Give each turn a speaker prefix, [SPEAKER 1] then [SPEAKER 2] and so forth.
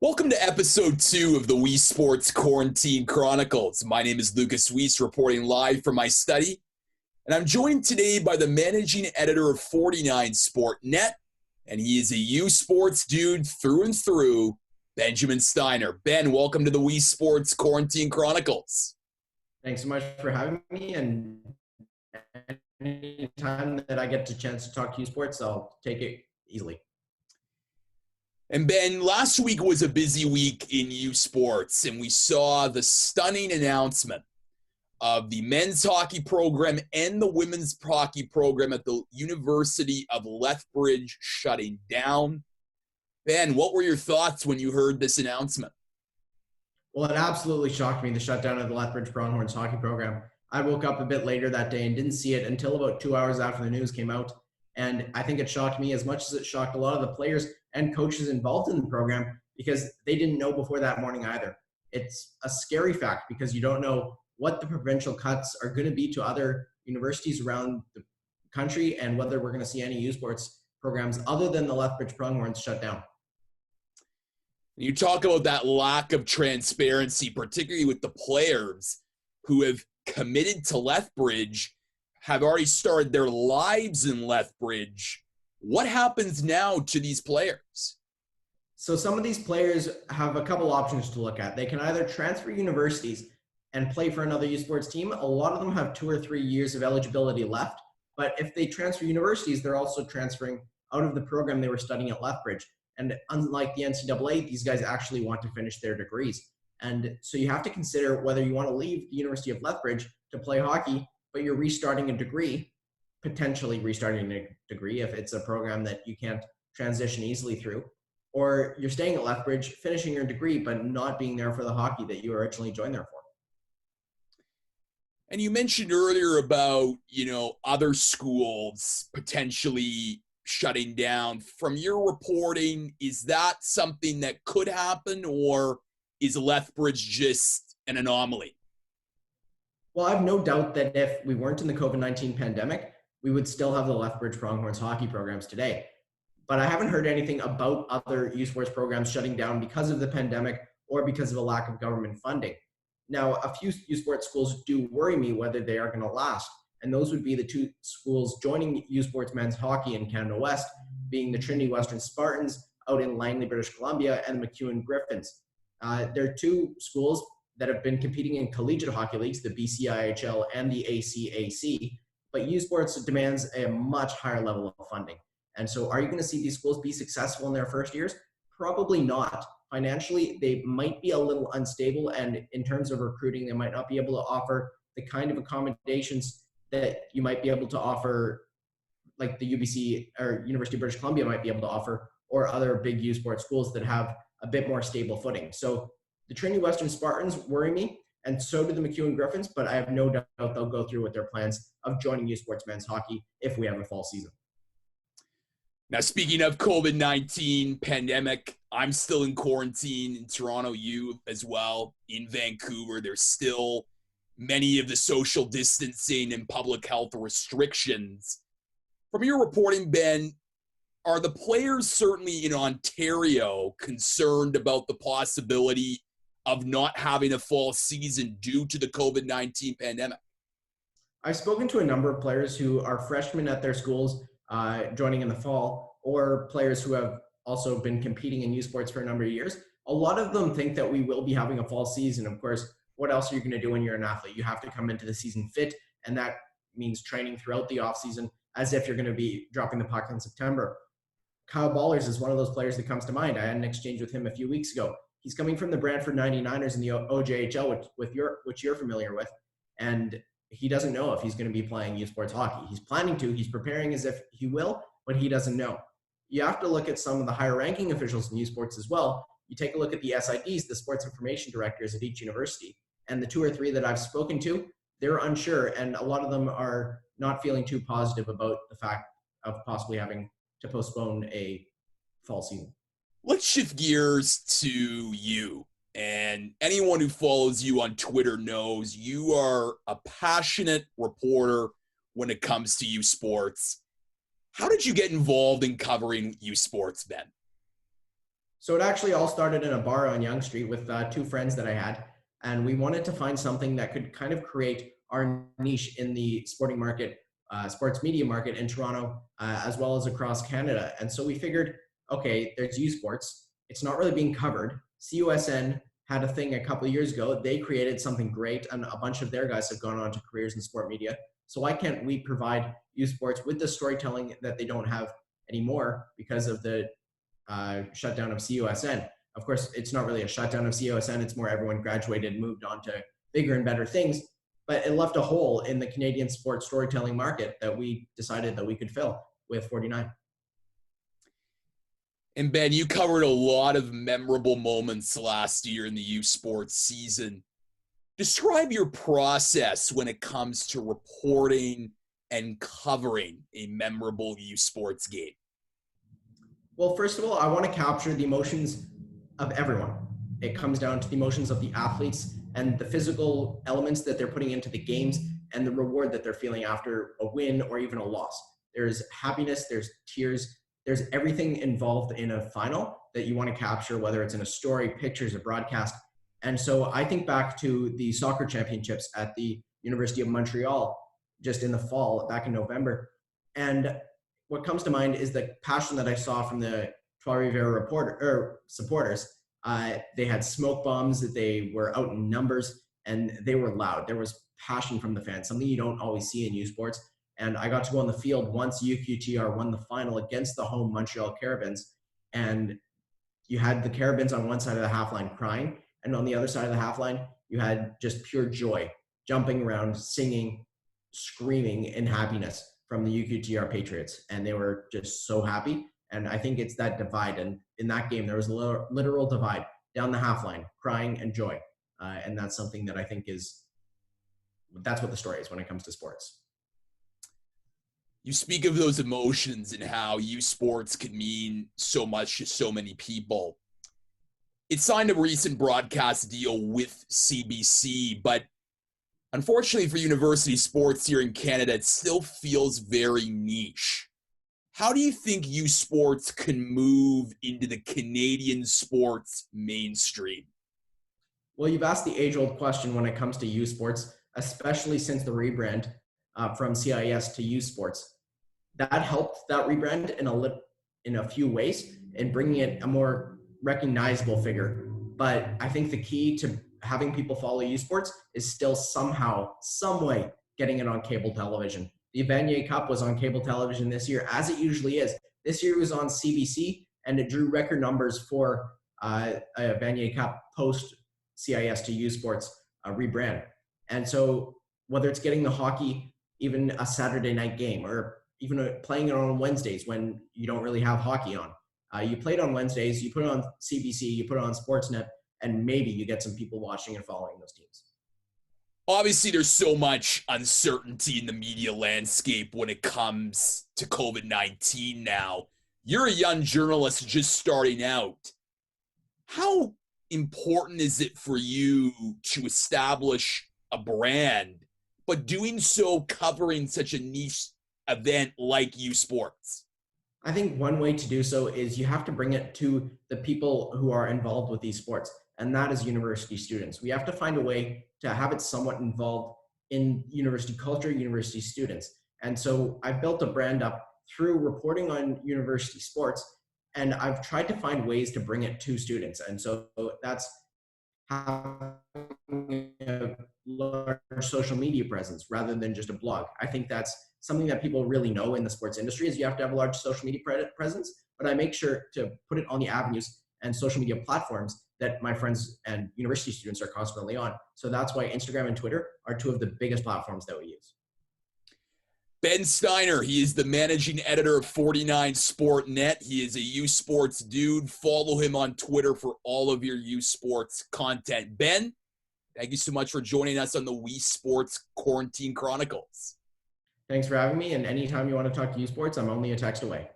[SPEAKER 1] Welcome to episode 2 of the Weesports Quarantine Chronicles. My name is Lucas Weiss, reporting live from my study, and I'm joined today by the managing editor of 49 Sport.net, and he is a USports dude through and through, Benjamin Steiner. Ben, welcome to the Weesports Quarantine Chronicles.
[SPEAKER 2] Thanks so much for having me, and any time that I get the chance to talk to USports, I'll take it easily.
[SPEAKER 1] And Ben, last week was a busy week in USports, and we saw the stunning announcement of the men's hockey program and the women's hockey program at the University of Lethbridge shutting down. Ben, what were your thoughts when you heard this announcement?
[SPEAKER 2] Well, it absolutely shocked me, the shutdown of the Lethbridge Pronghorns hockey program. I woke up a bit later that day and didn't see it until about 2 hours after the news came out. And I think it shocked me as much as it shocked a lot of the players and coaches involved in the program, because they didn't know before that morning either. It's a scary fact because you don't know what the provincial cuts are going to be to other universities around the country and whether we're going to see any USports programs other than the Lethbridge Pronghorns shut down.
[SPEAKER 1] You talk about that lack of transparency, particularly with the players who have committed to Lethbridge, have already started their lives in Lethbridge. What happens now to these players?
[SPEAKER 2] So some of these players have a couple options to look at. They can either transfer universities and play for another USports team. A lot of them have 2 or 3 years of eligibility left. But if they transfer universities, they're also transferring out of the program they were studying at Lethbridge. And unlike the NCAA, these guys actually want to finish their degrees. And so you have to consider whether you want to leave the University of Lethbridge to play hockey, but you're restarting a degree, potentially restarting a degree if it's a program that you can't transition easily through, or you're staying at Lethbridge, finishing your degree, but not being there for the hockey that you originally joined there for.
[SPEAKER 1] And you mentioned earlier about, other schools potentially shutting down. From your reporting, is that something that could happen, or is Lethbridge just an anomaly?
[SPEAKER 2] Well, I have no doubt that if we weren't in the COVID-19 pandemic, we would still have the Lethbridge Pronghorns hockey programs today. But I haven't heard anything about other USports programs shutting down because of the pandemic or because of a lack of government funding. Now, a few USports schools do worry me whether they are going to last, and those would be the 2 schools joining USports men's hockey in Canada West, being the Trinity Western Spartans out in Langley, British Columbia, and the MacEwan Griffins. They're 2 schools that have been competing in collegiate hockey leagues, the BCIHL and the ACAC, but USports demands a much higher level of funding. And so are you going to see these schools be successful in their first years? Probably not. Financially, they might be a little unstable, and in terms of recruiting, they might not be able to offer the kind of accommodations that you might be able to offer, like the UBC or University of British Columbia might be able to offer, or other big USports schools that have a bit more stable footing. So the Trinity Western Spartans worry me, and so do the MacEwan Griffins, but I have no doubt they'll go through with their plans of joining USports men's hockey if we have a fall season.
[SPEAKER 1] Now, speaking of COVID-19 pandemic, I'm still in quarantine in Toronto, you as well, in Vancouver. There's still many of the social distancing and public health restrictions. From your reporting, Ben, are the players certainly in Ontario concerned about the possibility of not having a fall season due to the COVID-19 pandemic?
[SPEAKER 2] I've spoken to a number of players who are freshmen at their schools joining in the fall, or players who have also been competing in USports for a number of years. A lot of them think that we will be having a fall season. Of course, what else are you going to do when you're an athlete? You have to come into the season fit, and that means training throughout the offseason as if you're going to be dropping the puck in September. Kyle Ballers is one of those players that comes to mind. I had an exchange with him a few weeks ago. He's coming from the Brantford 99ers in the OJHL, which you're familiar with, and he doesn't know if he's going to be playing USports hockey. He's planning to. He's preparing as if he will, but he doesn't know. You have to look at some of the higher-ranking officials in USports as well. You take a look at the SIDs, the sports information directors at each university, and the 2 or 3 that I've spoken to, they're unsure, and a lot of them are not feeling too positive about the fact of possibly having to postpone a fall season.
[SPEAKER 1] Let's shift gears to you. And anyone who follows you on Twitter knows you are a passionate reporter when it comes to USports. How did you get involved in covering USports, Ben?
[SPEAKER 2] So it actually all started in a bar on Yonge Street with two friends that I had, and we wanted to find something that could kind of create our niche in the sporting market, sports media market in Toronto, as well as across Canada. And so we figured, okay, there's USports. It's not really being covered. CUSN had a thing a couple of years ago. They created something great, and a bunch of their guys have gone on to careers in sport media. So why can't we provide USports with the storytelling that they don't have anymore because of the shutdown of CUSN? Of course, it's not really a shutdown of CUSN. It's more everyone graduated and moved on to bigger and better things. But it left a hole in the Canadian sports storytelling market that we decided that we could fill with 49.
[SPEAKER 1] And Ben, you covered a lot of memorable moments last year in the U Sports season. Describe your process when it comes to reporting and covering a memorable U Sports game.
[SPEAKER 2] Well, first of all, I want to capture the emotions of everyone. It comes down to the emotions of the athletes and the physical elements that they're putting into the games and the reward that they're feeling after a win or even a loss. There's happiness, there's tears, there's everything involved in a final that you want to capture, whether it's in a story, pictures, a broadcast. And so I think back to the soccer championships at the University of Montreal just in the fall, back in November. And what comes to mind is the passion that I saw from the Trois-Rivières supporters. They had smoke bombs, that they were out in numbers, and they were loud. There was passion from the fans, something you don't always see in U Sports. And I got to go on the field once UQTR won the final against the home Montreal Carabins. And you had the Carabins on one side of the half line crying, and on the other side of the half line, you had just pure joy, jumping around, singing, screaming in happiness from the UQTR Patriots. And they were just so happy. And I think it's that divide. And in that game, there was a literal divide down the half line, crying and joy. And that's something that I think that's what the story is when it comes to sports.
[SPEAKER 1] You speak of those emotions and how U Sports can mean so much to so many people. It signed a recent broadcast deal with CBC, but unfortunately for university sports here in Canada, it still feels very niche. How do you think U Sports can move into the Canadian sports mainstream?
[SPEAKER 2] Well, you've asked the age-old question when it comes to U Sports, especially since the rebrand from CIS to U Sports. That helped that rebrand in a few ways in bringing it a more recognizable figure. But I think the key to having people follow U Sports is still somehow, some way, getting it on cable television. The Vanier Cup was on cable television this year, as it usually is. This year it was on CBC, and it drew record numbers for a Vanier Cup post CIS to U Sports rebrand. And so whether it's getting the hockey, even a Saturday night game, or even playing it on Wednesdays when you don't really have hockey on. You play it on Wednesdays, you put it on CBC, you put it on Sportsnet, and maybe you get some people watching and following those teams.
[SPEAKER 1] Obviously, there's so much uncertainty in the media landscape when it comes to COVID-19 now. You're a young journalist just starting out. How important is it for you to establish a brand, but doing so covering such a niche event like U Sports?
[SPEAKER 2] I think one way to do so is you have to bring it to the people who are involved with these sports, and that is university students. We have to find a way to have it somewhat involved in university culture, university students. And so I've built a brand up through reporting on university sports, and I've tried to find ways to bring it to students. And so that's having a large social media presence rather than just a blog. I think that's something that people really know in the sports industry is you have to have a large social media presence, but I make sure to put it on the avenues and social media platforms that my friends and university students are constantly on. So that's why Instagram and Twitter are two of the biggest platforms that we use.
[SPEAKER 1] Ben Steiner, he is the managing editor of 49 Sportnet. He is a U Sports dude. Follow him on Twitter for all of your U Sports content. Ben, thank you so much for joining us on the Weesports Quarantine Chronicles.
[SPEAKER 2] Thanks for having me. And anytime you want to talk to U Sports, I'm only a text away.